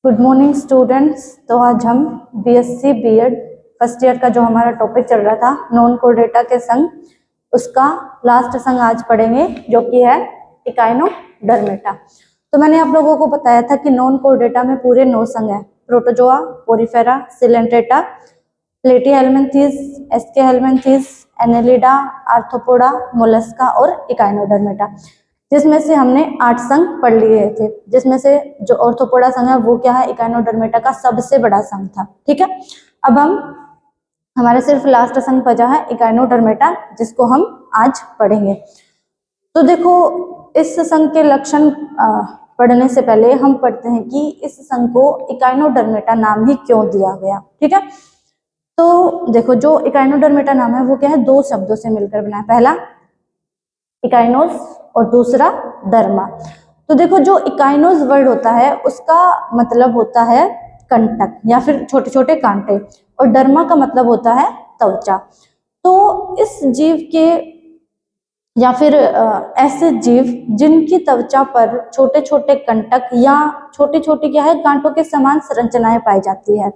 Good morning students. तो आज हम बीएससी बीएड फर्स्ट ईयर का जो हमारा टॉपिक चल रहा था नॉन कोर डेटा के संग, उसका लास्ट संग आज पढ़ेंगे जो कि है इकाइनोडर्मेटा। तो मैंने आप लोगों को बताया था कि नॉन कोर डेटा में पूरे 9 संग है: protozoa, porifera, coelenterata, platyhelminthes, aschelminthes, annelida, arthropoda, mollusca और इकाइनोडर्मेटा, जिसमें से हमने 8 संघ पढ़ लिए थे। जिसमें से जो ऑर्थोपोडा संघ है वो क्या है, इकाइनोडर्मेटा का सबसे बड़ा संघ था। ठीक है, अब हम हमारे सिर्फ लास्ट संघ बचा है इकाइनोडर्मेटा, जिसको हम आज पढ़ेंगे। तो देखो, इस संघ के लक्षण पढ़ने से पहले हम पढ़ते हैं कि इस संघ को इकाइनोडर्मेटा नाम ही क्यों दिया गया। ठीक है, तो देखो, जो इकाइनोडर्मेटा नाम है वो क्या है, 2 शब्दों से मिलकर बना है। पहला इकाइनोस और दूसरा डर्मा। तो देखो, जो इकाइनोस वर्ड होता है उसका मतलब होता है कंटक या फिर छोटे छोटे कांटे, और डर्मा का मतलब होता है त्वचा। तो इस जीव के या फिर ऐसे जीव जिनकी त्वचा पर छोटे छोटे कंटक या छोटी छोटी क्या है, कांटों के समान संरचनाएं पाई जाती है,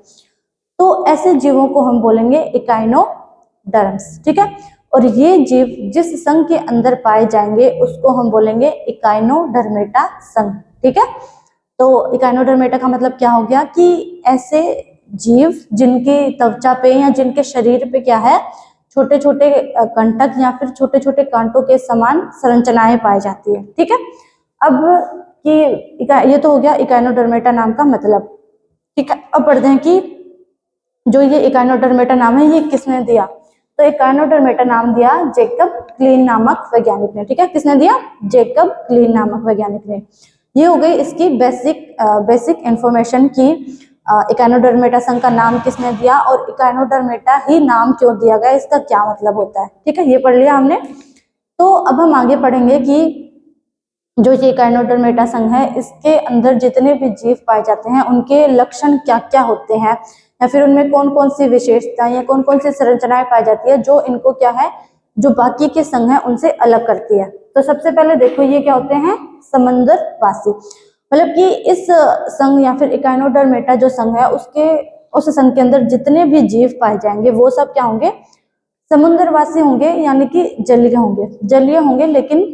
तो ऐसे जीवों को हम बोलेंगे इकाइनोडर्म्स। ठीक है, और ये जीव जिस संघ के अंदर पाए जाएंगे उसको हम बोलेंगे इकाइनोडर्मेटा संघ। ठीक है, तो इकाइनोडर्मेटा का मतलब क्या हो गया कि ऐसे जीव जिनके त्वचा पे या जिनके शरीर पे क्या है, छोटे छोटे कंटक या फिर छोटे छोटे कांटों के समान संरचनाएं पाई जाती है। ठीक है, अब कि ये तो हो गया इकाइनोडर्मेटा नाम का मतलब। ठीक है, अब पढ़ते हैं कि जो ये इकाइनोडर्मेटा नाम है ये किसने दिया। तो इकाइनोडर्मेटा नाम दिया जेकब क्लीन नामक वैज्ञानिक ने। ठीक है, किसने दिया, जेकब क्लीन नामक वैज्ञानिक ने। ये हो गई इसकी बेसिक इंफॉर्मेशन की इकाइनोडर्मेटा संघ का नाम किसने दिया और इकाइनोडर्मेटा ही नाम क्यों दिया गया, इसका क्या मतलब होता है। ठीक है, ये पढ़ लिया हमने। तो अब हम आगे पढ़ेंगे कि जो ये इकाइनोडर्मेटा संघ है इसके अंदर जितने भी जीव पाए जाते हैं उनके लक्षण क्या क्या होते हैं, या फिर उनमें कौन कौन सी विशेषताएं या कौन कौन सी संरचनाएं पाई जाती है जो इनको क्या है, जो बाकी के संघ है उनसे अलग करती है। तो सबसे पहले देखो, ये क्या होते हैं, समंदरवासी। मतलब कि इस संघ या फिर इकाइनोडर्मेटा जो संघ है उस संघ के अंदर जितने भी जीव पाए जाएंगे वो सब क्या होंगे, समुद्रवासी होंगे, यानी कि जलीय होंगे। जलीय होंगे लेकिन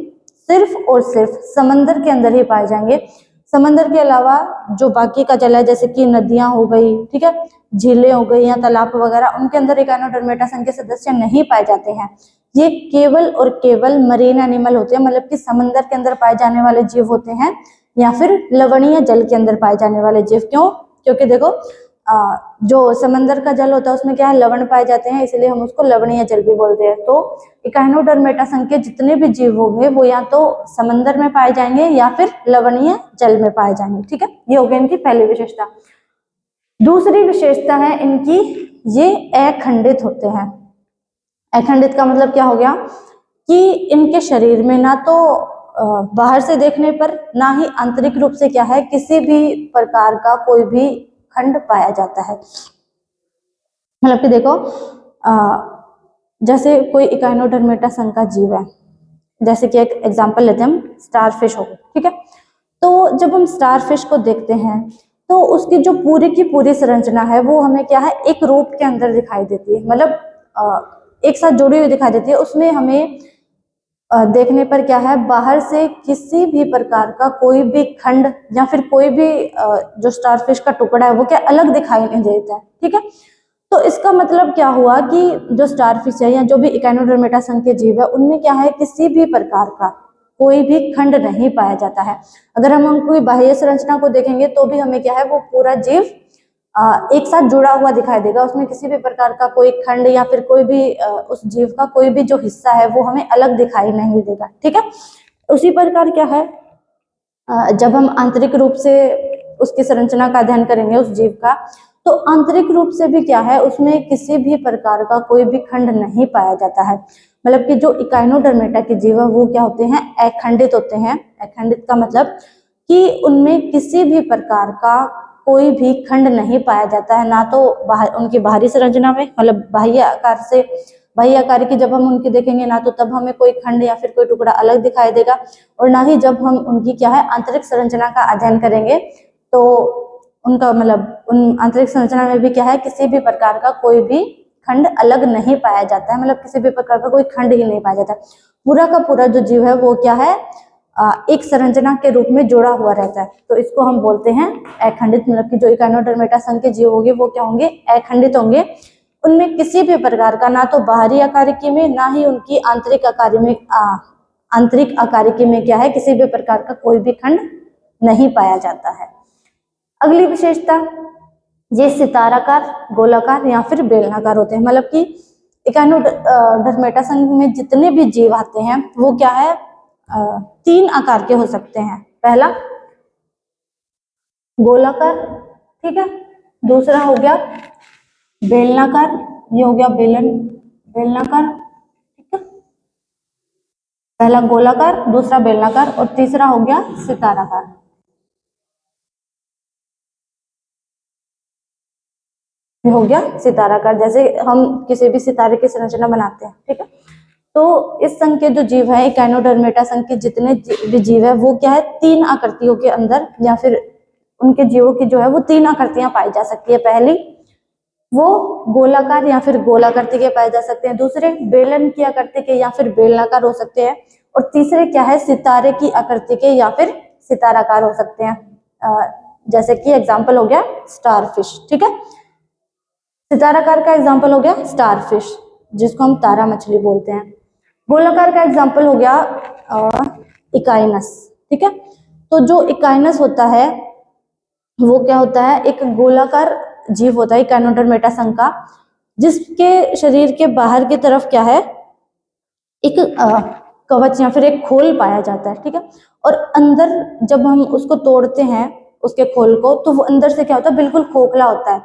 सिर्फ और सिर्फ समंदर के अंदर ही पाए जाएंगे। समंदर के अलावा जो बाकी का जल है, जैसे कि नदियां हो गई, ठीक है, झीलें हो गई या तालाब वगैरह, उनके अंदर इकाइनोडर्मेटा संघ के सदस्य नहीं पाए जाते हैं। ये केवल और केवल मरीन एनिमल होते हैं, मतलब कि समंदर के अंदर पाए जाने वाले जीव होते हैं, या फिर लवणीय जल के अंदर पाए जाने वाले जीव। क्यों, क्योंकि देखो जो समंदर का जल होता है उसमें क्या है, लवण पाए जाते हैं, इसलिए हम उसको लवणीय जल भी बोलते हैं। तो इकाइनोडर्मेटा संघ के जितने भी जीव होंगे वो या तो समंदर में पाए जाएंगे या फिर लवणीय जल में पाए जाएंगे। ठीक है, ये हो गई इनकी पहली विशेषता। दूसरी विशेषता है इनकी, ये अखंडित होते हैं। अखंडित का मतलब क्या हो गया कि इनके शरीर में ना तो बाहर से देखने पर ना ही आंतरिक रूप से क्या है, किसी भी प्रकार का कोई भी खंड पाया जाता है। मतलब कि देखो, जैसे कोई इकाइनोडर्मेटा संघ का जीव है, जैसे कि एक एग्जांपल लेते हैं हम, स्टारफिश हो गई। ठीक है, तो जब हम स्टारफिश को देखते हैं तो उसकी जो पूरी की पूरी संरचना है वो हमें क्या है, एक रूप के अंदर दिखाई देती है, मतलब एक साथ जुड़ी हुई दिखाई देती है। उसमें हमें देखने पर क्या है, बाहर से किसी भी प्रकार का कोई भी खंड या फिर कोई भी जो स्टारफिश का टुकड़ा है वो क्या अलग दिखाई नहीं देता है। ठीक है, तो इसका मतलब क्या हुआ कि जो स्टारफिश है या जो भी इकाइनोडर्मेटा संघ के जीव है उनमें क्या है, किसी भी प्रकार का कोई भी खंड नहीं पाया जाता है। अगर हम उनकी बाह्य संरचना को देखेंगे तो भी हमें क्या है, वो पूरा जीव एक साथ जुड़ा हुआ दिखाई देगा। उसमें किसी भी प्रकार का कोई खंड या फिर कोई भी उस जीव का कोई भी जो हिस्सा है वो हमें अलग दिखाई नहीं देगा। ठीक है, उसी प्रकार क्या है, जब हम आंतरिक रूप से उसकी संरचना का अध्ययन करेंगे उस जीव का, तो आंतरिक रूप से भी क्या है, उसमें किसी भी प्रकार का कोई भी खंड नहीं पाया जाता है। मतलब कि जो इकाइनोडर्मेटा के जीव है वो क्या होते हैं, अखंडित होते हैं। अखंडित का मतलब कि उनमें किसी भी प्रकार का कोई भी खंड नहीं पाया जाता है, ना तो बाहर उनकी बाहरी संरचना में, मतलब बाह्य आकार की जब हम उनकी देखेंगे ना तो तब हमें कोई खंड या फिर कोई टुकड़ा अलग दिखाई देगा, और ना ही जब हम उनकी क्या है आंतरिक संरचना का अध्ययन करेंगे तो उनका मतलब उन आंतरिक संरचना में भी क्या है, किसी भी प्रकार का कोई भी खंड अलग नहीं पाया जाता है, मतलब किसी भी प्रकार का कोई खंड ही नहीं पाया जाता। पूरा का पूरा जो जीव है वो क्या है, एक संरचना के रूप में जुड़ा हुआ रहता है। तो इसको हम बोलते हैं अखंडित, मतलब कि जो इकाइनोडर्मेटा संघ के जीव होंगे वो क्या होंगे, अखंडित होंगे। उनमें किसी भी प्रकार का ना तो बाहरी आकारिकी में ना ही उनकी आंतरिक आकारिकी में क्या है, किसी भी प्रकार का कोई भी खंड नहीं पाया जाता है। अगली विशेषता, ये सिताराकार, गोलाकार या फिर बेलनाकार होते हैं। मतलब कि इकाइनोडर्मेटा संघ में जितने भी जीव आते हैं वो क्या है, 3 आकार के हो सकते हैं। पहला गोलाकार, ठीक है, दूसरा हो गया बेलनाकार, ये हो गया बेलनाकार, ठीक है, पहला गोलाकार, दूसरा बेलनाकार और तीसरा हो गया सिताराकार। ये हो गया सिताराकार, जैसे हम किसी भी सितारे की संरचना बनाते हैं, ठीक है। तो इस संघ के जो जीव है, इकाइनोडर्मेटा संघ के जितने भी जीव है वो क्या है, 3 आकृतियों के अंदर या फिर उनके जीवों की जो है वो 3 आकृतियां पाई जा सकती है। पहली वो गोलाकार या फिर गोलाकृति के पाए जा सकते हैं, दूसरे बेलन की आकृति के या फिर बेलनाकार हो सकते हैं, और तीसरे क्या है, सितारे की आकृति के या फिर सिताराकार हो सकते हैं। जैसे कि एग्जाम्पल हो गया स्टारफिश, ठीक है, सिताराकार का एग्जाम्पल हो गया स्टारफिश जिसको हम तारा मछली बोलते हैं। गोलाकार का एग्जाम्पल हो गया इकाइनस, ठीक है। तो जो इकाइनस होता है वो क्या होता है, एक गोलाकार जीव होता है इकाइनोडर्मेटा संघ का, जिसके शरीर के बाहर की तरफ क्या है, एक कवच या फिर एक खोल पाया जाता है, ठीक है। और अंदर जब हम उसको तोड़ते हैं उसके खोल को, तो वो अंदर से क्या होता है, बिल्कुल खोखला होता है।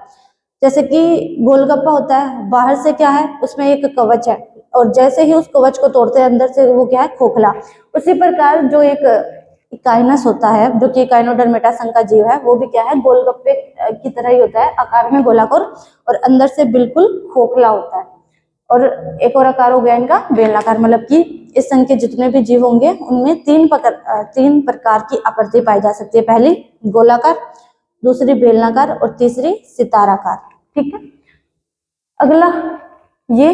जैसे कि गोलगप्पा होता है, बाहर से क्या है, उसमें एक कवच है, और जैसे ही उस कवच को तोड़ते हैं अंदर से वो क्या है, खोखला। उसी प्रकार जो एक इकाइनस होता है, जो कि इकाइनोडर्मेटा संघ का जीव है, वो भी क्या है, गोलगप्पे की तरह ही होता है, आकार में गोलाकार और अंदर से बिल्कुल खोखला होता है। और एक और आकार हो गया इनका बेलनाकार, मतलब कि इस संघ के जितने भी जीव होंगे उनमें 3 प्रकार की आकृति पाई जा सकती है। पहली गोलाकार, दूसरी बेलनाकार और तीसरी सिताराकार, ठीक है। अगला ये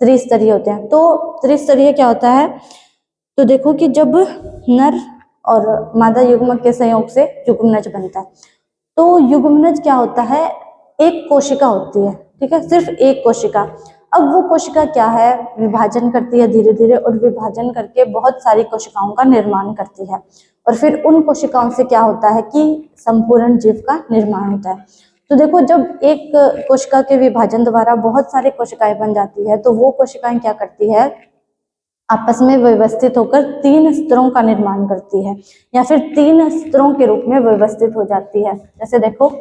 त्रिस्तरीय होते हैं। तो त्रिस्तरीय क्या होता है, तो देखो कि जब नर और मादा युग्मक के संयोग से युग्मनज बनता है। तो युग्मनज क्या होता है, एक कोशिका होती है, ठीक है, सिर्फ एक कोशिका। अब वो कोशिका क्या है, विभाजन करती है धीरे धीरे, और विभाजन करके बहुत सारी कोशिकाओं का निर्माण करती है, और फिर उन कोशिकाओं से क्या होता है कि संपूर्ण जीव का निर्माण होता है। तो देखो जब एक कोशिका के विभाजन द्वारा बहुत सारी कोशिकाएं बन जाती है, तो वो कोशिकाएं क्या करती है, आपस में व्यवस्थित होकर 3 स्तरों का निर्माण करती है, या फिर 3 स्तरों के रूप में व्यवस्थित हो जाती है। जैसे देखो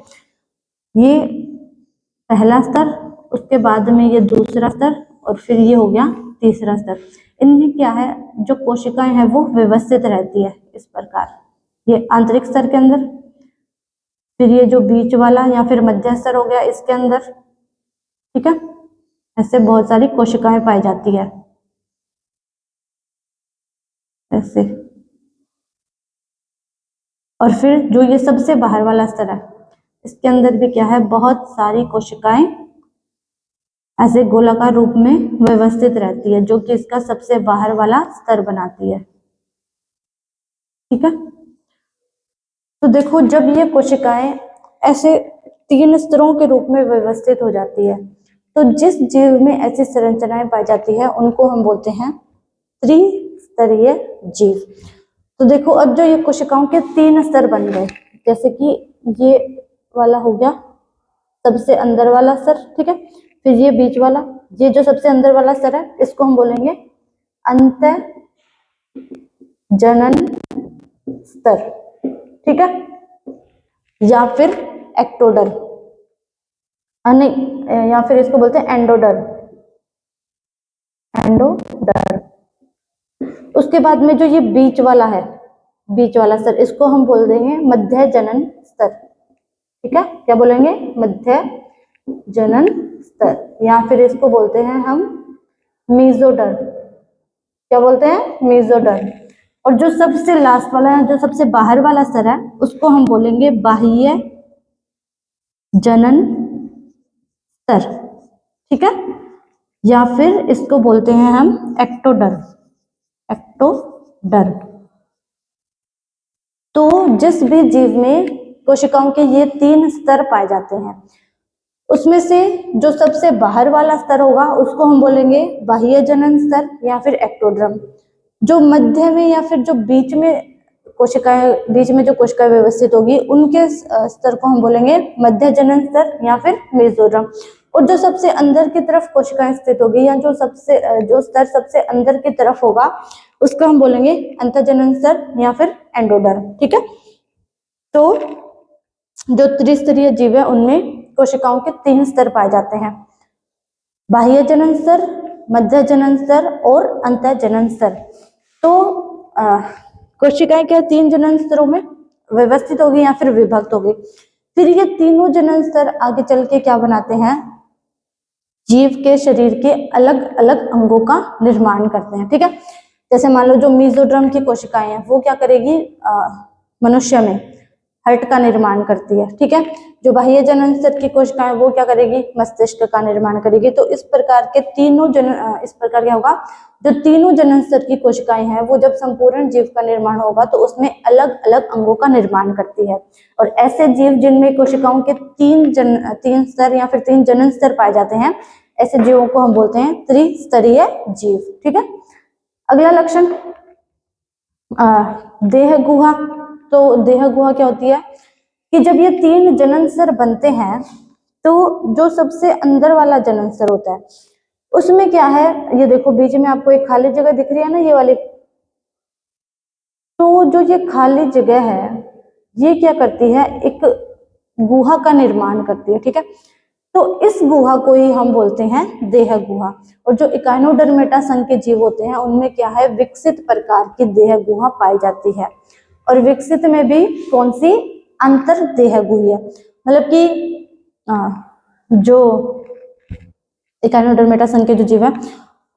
ये पहला स्तर, उसके बाद में ये दूसरा स्तर, और फिर ये हो गया तीसरा स्तर। इनमें क्या है, जो कोशिकाएं हैं वो व्यवस्थित रहती है इस प्रकार, ये आंतरिक स्तर के अंदर, फिर ये जो बीच वाला या फिर मध्य स्तर हो गया इसके अंदर, ठीक है। ऐसे बहुत सारी कोशिकाएं पाई जाती है ऐसे। और फिर जो ये सबसे बाहर वाला स्तर है, इसके अंदर भी क्या है, बहुत सारी कोशिकाएं ऐसे गोलाकार रूप में व्यवस्थित रहती है, जो कि इसका सबसे बाहर वाला स्तर बनाती है, ठीक है। तो देखो जब ये कोशिकाएं ऐसे 3 स्तरों के रूप में व्यवस्थित हो जाती है, तो जिस जीव में ऐसी संरचनाएं पाई जाती है उनको हम बोलते हैं त्रिस्तरीय जीव। तो देखो अब जो ये कोशिकाओं के 3 स्तर बन गए, जैसे कि ये वाला हो गया सबसे अंदर वाला स्तर, ठीक है, फिर ये बीच वाला, ये जो सबसे अंदर वाला स्तर है इसको हम बोलेंगे अंत जनन स्तर, ठीक है, या फिर एक्टोडर्म, नहीं, या फिर इसको बोलते हैं एंडोडर्म, एंडोडर्म। उसके बाद में जो ये बीच वाला है, बीच वाला स्तर, इसको हम बोल देंगे मध्य जनन स्तर, ठीक है, क्या बोलेंगे, मध्य जनन स्तर, या फिर इसको बोलते हैं हम मीजोडर्म, क्या बोलते हैं, मीजोडर्म। और जो सबसे लास्ट वाला है, जो सबसे बाहर वाला स्तर है, उसको हम बोलेंगे बाह्य जनन स्तर, ठीक है, या फिर इसको बोलते हैं हम एक्टोडर्म, एक्टोडर्म। तो जिस भी जीव में कोशिकाओं के ये 3 स्तर पाए जाते हैं, उसमें से जो सबसे बाहर वाला स्तर होगा उसको हम बोलेंगे बाह्य जनन स्तर या फिर एक्टोडर्म। जो मध्य में या फिर जो बीच में कोशिकाएं, बीच में जो कोशिकाएं व्यवस्थित होगी उनके स्तर को हम बोलेंगे मध्य जनन स्तर या फिर मेसोडर्म। और जो सबसे अंदर की तरफ कोशिकाएं स्थित होगी या जो स्तर सबसे अंदर की तरफ होगा उसको हम बोलेंगे अंतःजनन स्तर या फिर एंडोडर्म, ठीक है। तो जो त्रिस्तरीय जीव है उनमें कोशिकाओं के 3 स्तर पाए जाते हैं, बाह्य जनन स्तर, मध्य जनन स्तर और अंतःजनन स्तर। तो कोशिकाएं क्या 3 जनन स्तरों में व्यवस्थित होगी या फिर विभक्त होगी। फिर ये तीनों जनन स्तर आगे चल के क्या बनाते हैं, जीव के शरीर के अलग अलग अंगों का निर्माण करते हैं, ठीक है। जैसे मान लो जो मेसोडर्म की कोशिकाएं हैं वो क्या करेगी, मनुष्य में हार्ट का निर्माण करती है, ठीक है। जो बाह्य जनन स्तर की कोशिकाएं वो क्या करेगी, मस्तिष्क का निर्माण करेगी। तो इस प्रकार के तीनों इस प्रकार क्या होगा, जो तीनों जनन स्तर की कोशिकाएं हैं वो जब संपूर्ण जीव का निर्माण होगा तो उसमें अलग अलग अंगों का निर्माण करती है। और ऐसे जीव जिनमें कोशिकाओं के 3 स्तर या फिर 3 जनन स्तर पाए जाते हैं, ऐसे जीवों को हम बोलते हैं त्रिस्तरीय जीव, ठीक है। अगला लक्षण देह गुहा। तो देह गुहा क्या होती है कि जब ये 3 जनन स्तर बनते हैं तो जो सबसे अंदर वाला जनन स्तर होता है उसमें क्या है, ये देखो बीच में आपको एक खाली जगह दिख रही है ना, ये वाली। तो जो ये खाली जगह है ये क्या करती है, एक गुहा का निर्माण करती है, ठीक है। तो इस गुहा को ही हम बोलते हैं देह गुहा। और जो इकाइनोडर्मेटा संघ के जीव होते हैं उनमें क्या है, विकसित प्रकार की देह गुहा पाई जाती है। और विकसित में भी कौन सी, अंतर देह गुहा, मतलब कि जो इकाइनोडर्मेटा संघ के जो जीव है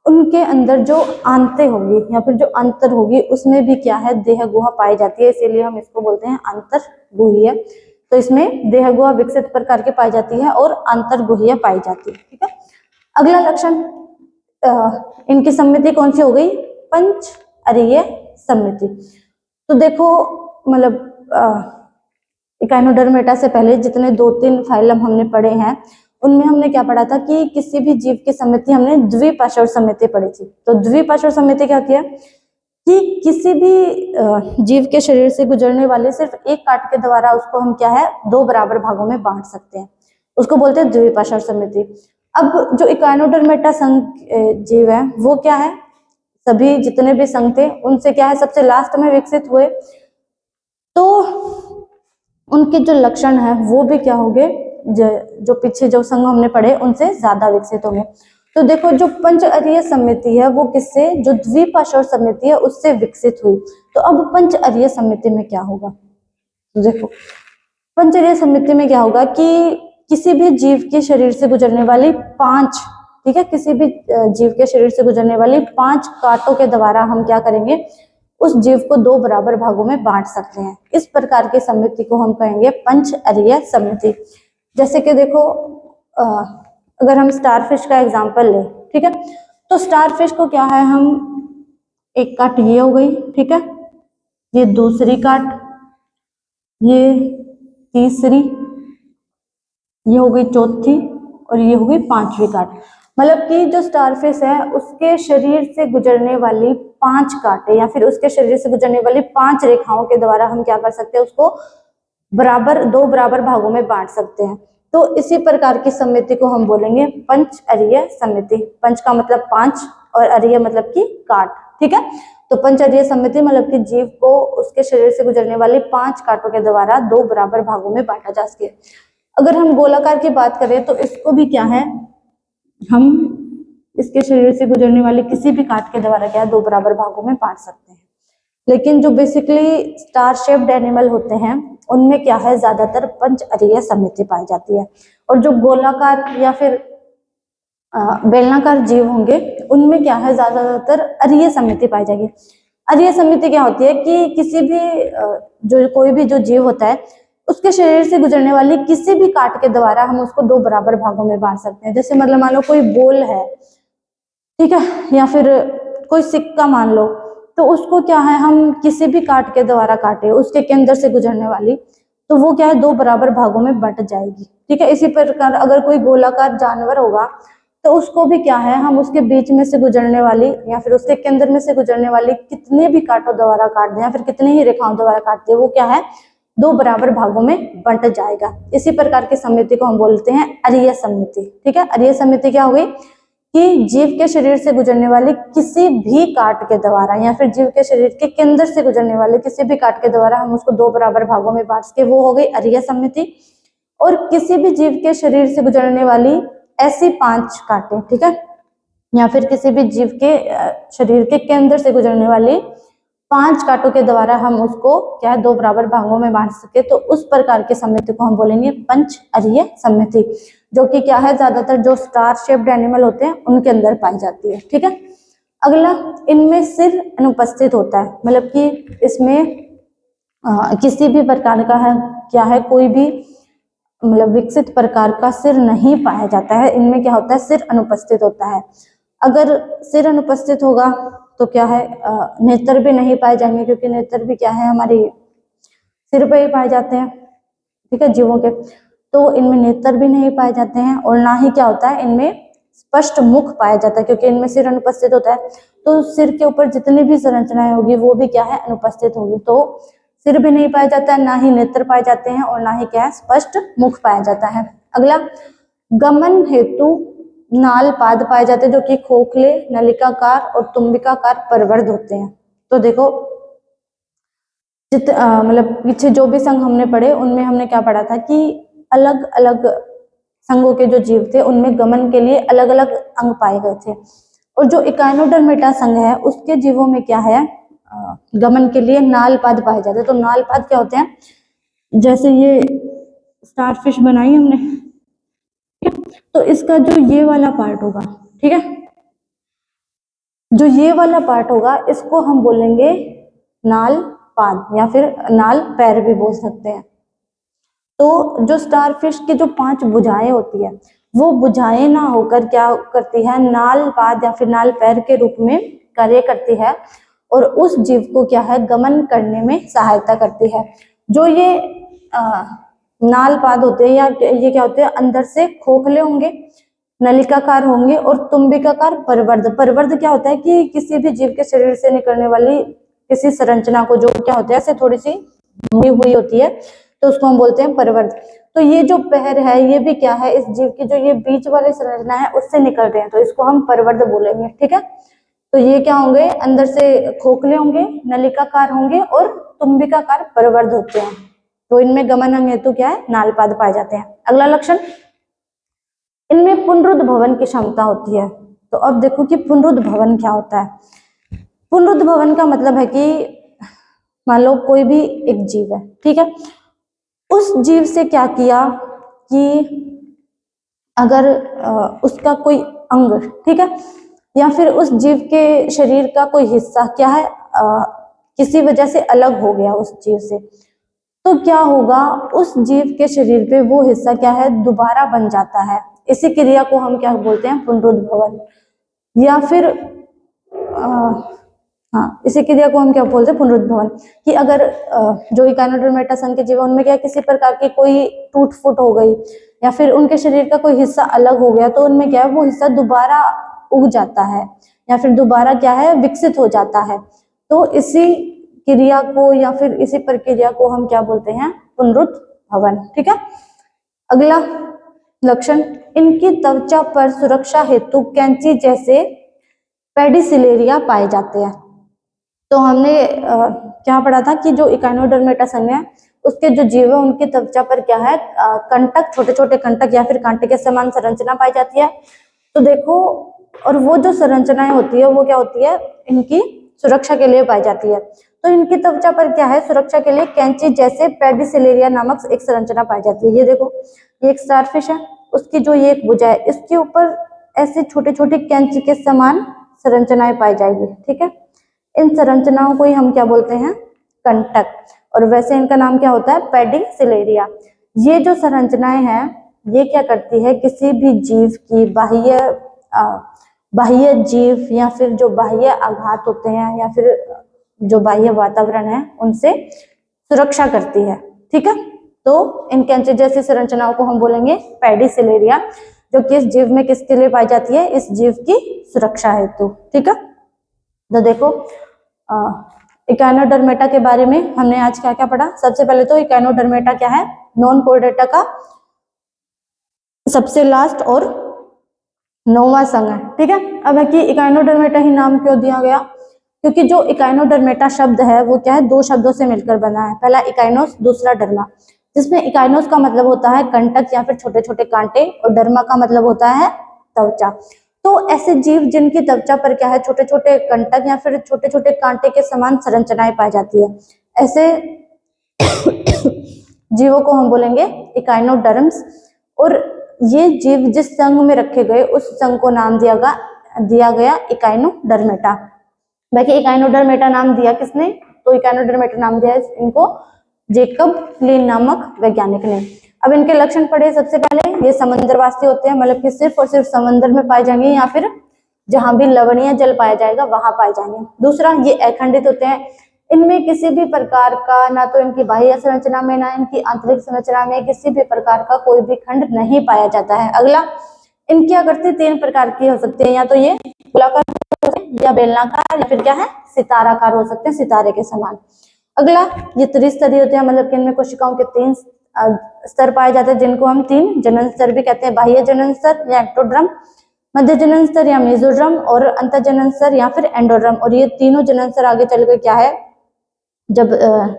उनके अंदर जो आंतें होगी या फिर जो अंतर होगी उसमें भी क्या है, देह गुहा पाई जाती है, इसीलिए हम इसको बोलते हैं अंतर गुहीय। तो इसमें देह गुहा विकसित प्रकार की पाई जाती है और अंतर गुहीय पाई जाती है, ठीक है। अगला लक्षण, इनकी समिति कौन सी हो गई, पंच अरीय समिति। तो देखो मतलब इकाइनोडर्मेटा से पहले जितने 2-3 फाइलम हमने पढ़े हैं उनमें हमने क्या पढ़ा था कि किसी भी जीव की समिति हमने द्विपार्श्व समिति पढ़ी थी। तो द्विपार्श्व समिति क्या होती है कि किसी भी जीव के शरीर से गुजरने वाले सिर्फ एक काट के द्वारा उसको हम क्या है, 2 बराबर भागों में बांट सकते हैं, उसको बोलते हैं द्विपार्श्व समिति। अब जो इकाइनोडर्मेटा संघ जीव है वो क्या है, सभी जितने भी संघ थे उनसे क्या है सबसे लास्ट में विकसित हुए, तो उनके जो लक्षण है वो भी क्या होंगे, जो पीछे जो संघ हमने पढ़े उनसे ज्यादा विकसित होंगे। तो देखो जो पंच अरीय समिति है वो किससे, जो द्विपार्श्व समिति है उससे विकसित हुई। तो अब पंच अरीय समिति में क्या होगा, तो देखो पंच अरीय समिति में क्या होगा कि किसी भी जीव के शरीर से गुजरने वाली 5, ठीक है, किसी भी जीव के शरीर से गुजरने वाली 5 कांटों के द्वारा हम क्या करेंगे, उस जीव को 2 बराबर भागों में बांट सकते हैं। इस प्रकार की समिति को हम कहेंगे पंच अरीय समिति। जैसे कि देखो अगर हम स्टारफिश का एग्जांपल लें, ठीक है, तो स्टारफिश को क्या है, हम एक काट ये हो गई, ठीक है, ये दूसरी काट, ये तीसरी, ये हो गई चौथी और ये हो गई 5वीं काट। मतलब कि जो स्टारफिश है उसके शरीर से गुजरने वाली 5 कांटे या फिर उसके शरीर से गुजरने वाली 5 रेखाओं के द्वारा हम क्या कर सकते हैं, उसको 2 बराबर भागों में बांट सकते हैं। तो इसी प्रकार की समिति को हम बोलेंगे पंच अरीय समिति। पंच का मतलब 5 और अरीय मतलब कि काट, ठीक है। तो पंच अरीय समिति मतलब कि जीव को उसके शरीर से गुजरने वाली 5 कांटों के द्वारा 2 बराबर भागों में बांटा जा सके। अगर हम गोलाकार की बात करें तो इसको भी क्या है, हम इसके शरीर से गुजरने वाले किसी भी काट के द्वारा क्या 2 बराबर भागों में बांट सकते हैं। लेकिन जो बेसिकली स्टार शेप्ड एनिमल होते हैं उनमें क्या है, ज्यादातर पंच अरीय समिति पाई जाती है। और जो गोलाकार या फिर बेलनाकार जीव होंगे उनमें क्या है, ज्यादातर अरीय समिति पाई जाएगी। अरीय समिति क्या होती है कि किसी भी कोई भी जो जीव होता है उसके शरीर से गुजरने वाली किसी भी काट के द्वारा हम उसको दो बराबर भागों में बांट सकते हैं। जैसे मतलब मान लो कोई बॉल है, ठीक है, या फिर कोई सिक्का मान लो, तो उसको क्या है हम किसी भी काट के द्वारा काटे उसके केंद्र से गुजरने वाली, तो वो क्या है दो बराबर भागों में बट जाएगी, ठीक है। इसी प्रकार अगर कोई गोलाकार जानवर होगा तो उसको भी क्या है हम उसके बीच में से गुजरने वाली या फिर उसके केंद्र में से गुजरने वाली कितने भी कांटों द्वारा काट दें या फिर कितनी ही रेखाओं द्वारा काट दें, वो क्या है दो बराबर भागों में बंट जाएगा। इसी प्रकार की समिति को हम बोलते हैं अरीय समिति, ठीक है। अरीय समिति क्या हो गई कि जीव के शरीर से गुजरने वाली किसी भी काट के द्वारा या फिर जीव के शरीर के केंद्र से गुजरने वाले किसी भी काट के द्वारा हम उसको दो बराबर भागों में बांट के, वो हो गई अरीय समिति। और किसी भी जीव के शरीर से गुजरने वाली ऐसी 5 काटें, ठीक है, या फिर किसी भी जीव के शरीर के केंद्र से गुजरने वाली 5 कांटों के द्वारा हम उसको क्या है दो बराबर भागों में बांट सके, तो उस प्रकार की समिति को हम बोलेंगे पंच अरीय समिति, जो कि क्या है ज्यादातर जो स्टार शेप्ड एनिमल होते हैं उनके अंदर पाई जाती है, ठीक है। अगला, इनमें सिर अनुपस्थित होता है, मतलब कि इसमें किसी भी प्रकार का है क्या है कोई भी मतलब विकसित प्रकार का सिर नहीं पाया जाता है। इनमें क्या होता है सिर अनुपस्थित होता है। अगर सिर अनुपस्थित होगा तो क्या है नेत्र भी नहीं पाए जाएंगे, क्योंकि नेत्र भी क्या है हमारी सिर पे ही पाए जाते हैं, ठीक है, जीवों के। तो इनमें नेत्र भी नहीं पाए जाते हैं और ना ही क्या होता है इनमें स्पष्ट मुख पाया जाता है, क्योंकि इनमें सिर अनुपस्थित होता है। तो सिर के ऊपर जितनी भी संरचनाएं होगी वो भी क्या है अनुपस्थित होगी, तो सिर भी नहीं पाया जाता है, ना ही नेत्र पाए जाते हैं और ना ही क्या है स्पष्ट मुख पाया जाता है। अगला, गमन हेतु नाल पाद पाए जाते हैं, जो कि खोखले, नलिकाकार और तुम्बिकाकार परवर्ध होते हैं। तो देखो मतलब पीछे जो भी संघ हमने पढ़े उनमें हमने क्या पढ़ा था कि अलग अलग संघों के जो जीव थे उनमें गमन के लिए अलग अलग अंग पाए गए थे, और जो इकाइनोडर्मेटा संघ है उसके जीवों में क्या है गमन के लिए नाल पाद पाए जाते हैं। तो नाल पाद क्या होते हैं, जैसे ये स्टारफिश बनाई हमने, तो इसका जो ये वाला पार्ट होगा, ठीक है, जो ये वाला पार्ट होगा इसको हम बोलेंगे नाल पाद या फिर नाल पैर भी बोल सकते हैं। तो जो स्टारफिश की जो 5 भुजाएं होती है वो भुजाएं ना होकर क्या करती है नाल पाद या फिर नाल पैर के रूप में कार्य करती है, और उस जीव को क्या है गमन करने में सहायता करती है। जो ये नाल पाद होते हैं या ये क्या होते हैं अंदर से खोखले होंगे, नलिकाकार होंगे और तुम्बिकाकार परवर्ध। परवर्ध क्या होता है कि किसी भी जीव के शरीर से निकलने वाली किसी संरचना को जो क्या होता है ऐसे थोड़ी सी मुड़ी हुई होती है, तो उसको हम बोलते हैं परवर्ध। तो ये जो पैर है ये भी क्या है इस जीव की जो ये बीच वाली संरचना है उससे निकल रहे हैं, तो इसको हम परवर्ध बोलेंगे, ठीक है। तो ये क्या होंगे अंदर से खोखले होंगे, नलिकाकार होंगे और तुम्बिकाकार परवर्ध होते हैं। तो इनमें गमन अंग हेतु क्या है नालपाद पाए जाते हैं। अगला लक्षण, इनमें पुनरुद्ध भवन की क्षमता होती है। तो अब देखो कि पुनरुद्ध भवन क्या होता है। पुनरुद्ध भवन का मतलब है कि मान लो कोई भी एक जीव है, ठीक है, उस जीव से क्या किया कि अगर उसका कोई अंग, ठीक है, या फिर उस जीव के शरीर का कोई हिस्सा क्या है किसी वजह से अलग हो गया उस जीव से, तो क्या होगा उस जीव के शरीर पे वो हिस्सा क्या है दोबारा बन जाता है। इसी क्रिया को हम क्या बोलते हैं पुनरुद्ध भवन, या फिर हाँ इसी क्रिया को हम क्या बोलते हैं पुनरुद्ध भवन। कि अगर जो इकाइनोडर्मेटा संघ के जीव है उनमें क्या किसी प्रकार की कोई टूट फूट हो गई या फिर उनके शरीर का कोई हिस्सा अलग हो गया, तो उनमें क्या है वो हिस्सा दोबारा उग जाता है या फिर दोबारा क्या है विकसित हो जाता है। तो इसी क्रिया को या फिर इसी प्रक्रिया को हम क्या बोलते हैं पुनरुद्ध भवन, ठीक है। अगला लक्षण, इनकी त्वचा पर सुरक्षा हेतु कैंची जैसे पेडिसिलेरिया पाए जाते हैं। तो हमने क्या पढ़ा था कि जो इकाइनोडर्मेटा संघ है उसके जो जीव है उनकी त्वचा पर क्या है कंटक, छोटे छोटे कंटक या फिर कांटे के समान संरचना पाई जाती है। तो देखो और वो जो संरचनाएं होती है वो क्या होती है इनकी सुरक्षा के लिए पाई जाती है। तो इनकी त्वचा पर क्या है सुरक्षा के लिए कैंची जैसे पेडिसिलेरिया नामक एक संरचना पाई जाती है। ये देखो ये एक स्टारफिश है, उसकी जो ये एक भुजा है इसके ऊपर ऐसे छोटे छोटे कैंची के समान संरचनाएं पाई जाएगी, ठीक है। इन संरचनाओं को ही हम क्या बोलते हैं कंटक। और वैसे इनका नाम क्या होता है, पेडिसिलेरिया। ये जो संरचनाएं हैं ये क्या करती है, किसी भी जीव की बाह्य जीव या फिर जो बाह्य आघात होते हैं या फिर जो बाह्य वातावरण है उनसे सुरक्षा करती है। ठीक है, तो इन कैंची जैसी संरचनाओं को हम बोलेंगे पेडिसिलेरिया, जो कि इस जीव में किसके लिए पाई जाती है, इस जीव की सुरक्षा हेतु। ठीक है, तो देखो इकाइनोडर्मेटा के बारे में हमने आज क्या क्या पढ़ा। सबसे पहले तो इकाइनोडर्मेटा क्या है, नॉन कोर्डेटा का सबसे लास्ट और 9वां संघ है। ठीक है, अब है कि इकाइनोडर्मेटा ही नाम क्यों दिया गया, क्योंकि जो इकाइनोडर्मेटा शब्द है वो क्या है, दो शब्दों से मिलकर बना है, पहला इकाइनोस दूसरा डर्मा, जिसमें इकाइनोस का मतलब होता है कंटक या फिर छोटे छोटे कांटे और डर्मा का मतलब होता है त्वचा। तो ऐसे जीव जिनकी त्वचा पर क्या है, छोटे छोटे कंटक या फिर छोटे छोटे कांटे के समान संरचनाएं पाई जाती है, ऐसे जीवों को हम बोलेंगे इकाइनोडर्म्स। और ये जीव जिस संघ में रखे गए उस संघ को नाम दिया गया इकाइनोडर्मेटा। बाकी इकाइनोडर्मेटा नाम दिया किसने, तो इकाइनोडर्मेटा नाम दिया इनको जेकब लिन नामक वैज्ञानिक ने। अब इनके लक्षण पढ़े। सबसे पहले ये समुद्रवासी होते हैं, मतलब कि सिर्फ और सिर्फ समुद्र में पाए जाएंगे या फिर जहां भी लवणीय जल पाया जाएगा वहां पाए जाएंगे। दूसरा, ये अखंडित होते हैं, इनमें किसी भी प्रकार का ना तो इनकी बाह्य संरचना में ना इनकी आंतरिक संरचना में किसी भी प्रकार का कोई भी खंड नहीं पाया जाता है। अगला, इनकी आकृति 3 प्रकार की हो सकती है, या तो ये गोलाकार या बेलनाकार या फिर क्या है, सिताराकार हो सकते हैं, सितारे के समान। अगला, ये त्रिस्तरीय होते हैं, मतलब कि इनमें कोशिकाओं के 3 स्तर पाए जाते हैं, जिनको हम 3 जनन स्तर भी कहते हैं, बाह्य जनन स्तर या एक्टोड्रम, मध्य जनन स्तर या मेसोड्रम और अंतर जनन स्तर या फिर एंडोड्रम। और ये तीनों जनन स्तर आगे चलकर क्या है, जब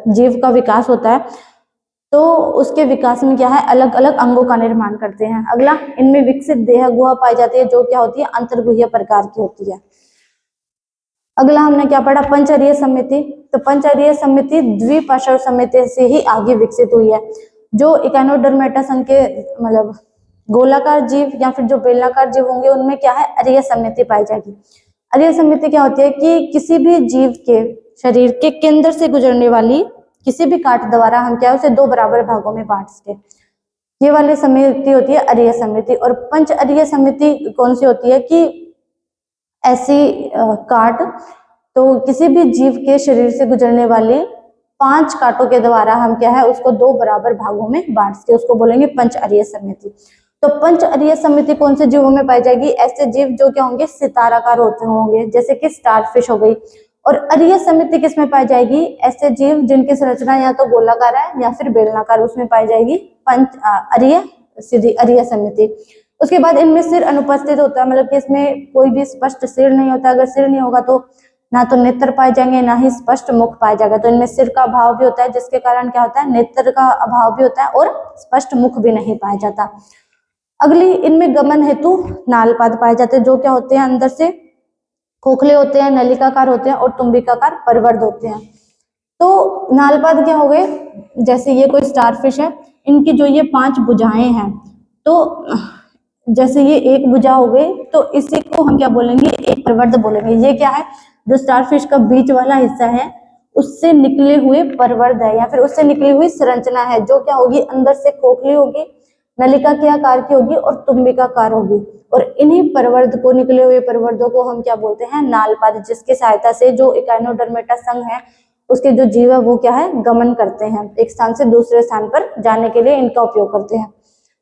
जीव का विकास होता है तो उसके विकास में क्या है, अलग अलग अंगों का निर्माण करते हैं। अगला, इनमें विकसित देह गुहा पाई जाती है, जो क्या होती है, अंतर्गुह्य प्रकार की होती है। अगला हमने क्या पढ़ा, पंचअरीय समिति। तो पंचअरीय समिति द्विपार्श्व समिति से ही आगे विकसित हुई है। जो इकाइनोडर्मेटा संघ के मतलब गोलाकार जीव या फिर जो बेलनाकार जीव होंगे उनमें क्या है, अरीय समिति पाई जाएगी। अरीय समिति क्या होती है कि किसी भी जीव के शरीर के केंद्र से गुजरने वाली किसी भी काट द्वारा हम क्या उसे 2 बराबर भागों में बांट सके, ये वाली समिति होती है अरीय समिति। और पंच अरीय समिति कौन सी होती है कि ऐसी काट, तो किसी भी जीव के शरीर से गुजरने वाली 5 कांटों के द्वारा हम क्या है उसको 2 बराबर भागों में बांट सके, उसको बोलेंगे पंच अरीय समिति। तो पंच अरीय समिति कौन से जीवों में पाई जाएगी, ऐसे जीव जो क्या होंगे, सिताराकार होते होंगे, जैसे कि स्टारफिश हो गई। और अरीय समिति किसमें पाई जाएगी, ऐसे जीव जिनकी संरचना या तो गोलाकार है या फिर बेलनाकार, उसमें पाई जाएगी पंच अरीय सीधी अरीय समिति। उसके बाद इनमें सिर अनुपस्थित होता है, मतलब कि इसमें कोई भी स्पष्ट सिर नहीं होता। अगर सिर नहीं होगा तो ना तो नेत्र पाए जाएंगे ना ही स्पष्ट मुख पाया जाएगा। तो इनमें सिर का अभाव भी होता है, जिसके कारण क्या होता है, नेत्र का अभाव भी होता है और स्पष्ट मुख भी नहीं पाया जाता। अगली, इनमें गमन हेतु नालपाद पाए जाते हैं, जो क्या होते हैं, अंदर से खोखले होते हैं, नलिकाकार होते हैं और तुम्बिकाकार परवर्ध होते हैं। तो नालपाद क्या हो गए, जैसे ये कोई स्टारफिश है, इनकी जो ये 5 भुजाएं हैं, तो जैसे ये एक भुजा हो गई तो इसी को हम क्या बोलेंगे, एक परवर्ध बोलेंगे। ये क्या है, जो स्टारफिश का बीच वाला हिस्सा है उससे निकले हुए परवर्ध है या फिर उससे निकली हुई संरचना है, जो क्या होगी, अंदर से खोखली होगी, नलिका के आकार की होगी और तुम्बिकाकार होगी। और इन्हीं परवर्ध को, निकले हुए परवर्धों को हम क्या बोलते हैं, नालपाद, जिसकी सहायता से जो इकाइनोडर्मेटा संघ है उसके जो जीव है वो क्या है, गमन करते हैं, एक स्थान से दूसरे स्थान पर जाने के लिए इनका उपयोग करते हैं।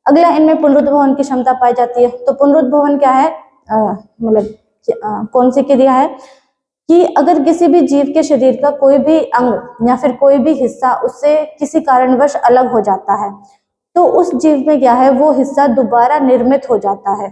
अगला, इनमें पुनरुद्भवन की क्षमता पाई जाती है। तो पुनरुद्भवन क्या है, मतलब कौन सी क्रिया है कि अगर किसी भी जीव के शरीर का कोई भी अंग या फिर कोई भी हिस्सा उससे किसी कारणवश अलग हो जाता है तो उस जीव में क्या है, वो हिस्सा दोबारा निर्मित हो जाता है।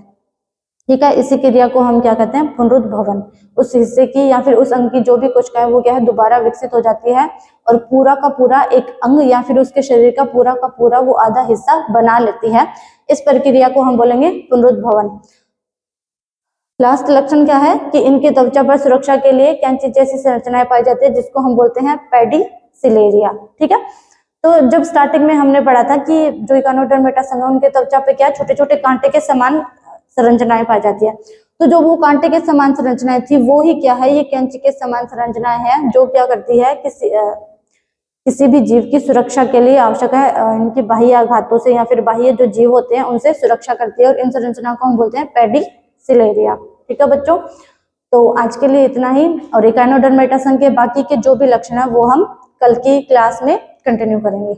ठीक है, इसी क्रिया को हम क्या कहते हैं, पुनरुद्भवन। उस हिस्से की या फिर उस अंग की जो भी कोशिका है वो क्या है, दोबारा विकसित हो जाती है और पूरा का पूरा एक अंग या फिर उसके शरीर का पूरा वो आधा हिस्सा बना लेती है। इस प्रक्रिया को हम बोलेंगे पुनरुद्भवन। लास्ट लक्षण क्या है कि इनकी त्वचा पर सुरक्षा के लिए कैंची जैसी संरचनाएं पाई जाती है, जिसको हम बोलते हैं पेडिसिलेरिया। ठीक है, तो जब स्टार्टिंग में हमने पढ़ा था कि जो इकाइनोडर्मेटा संघ उनके त्वचा पे क्या छोटे छोटे कांटे के समान संरचनाएं पाई जाती है। तो जो वो कांटे के समान संरचनाएं थी वो ही क्या है, ये कैंची के समान संरचनाएं हैं, जो क्या करती है, किसी भी जीव की सुरक्षा के लिए आवश्यक है। इनके बाह्य आघातों से या फिर बाह्य जो जीव होते हैं उनसे सुरक्षा करती है और इन संरचनाओं को हम बोलते हैं पेडिसिलेरिया। ठीक है बच्चों, तो आज के लिए इतना ही, और इकाइनोडर्मेटा संघ के बाकी के जो भी लक्षण है वो हम कल की क्लास में कंटिन्यू करेंगे।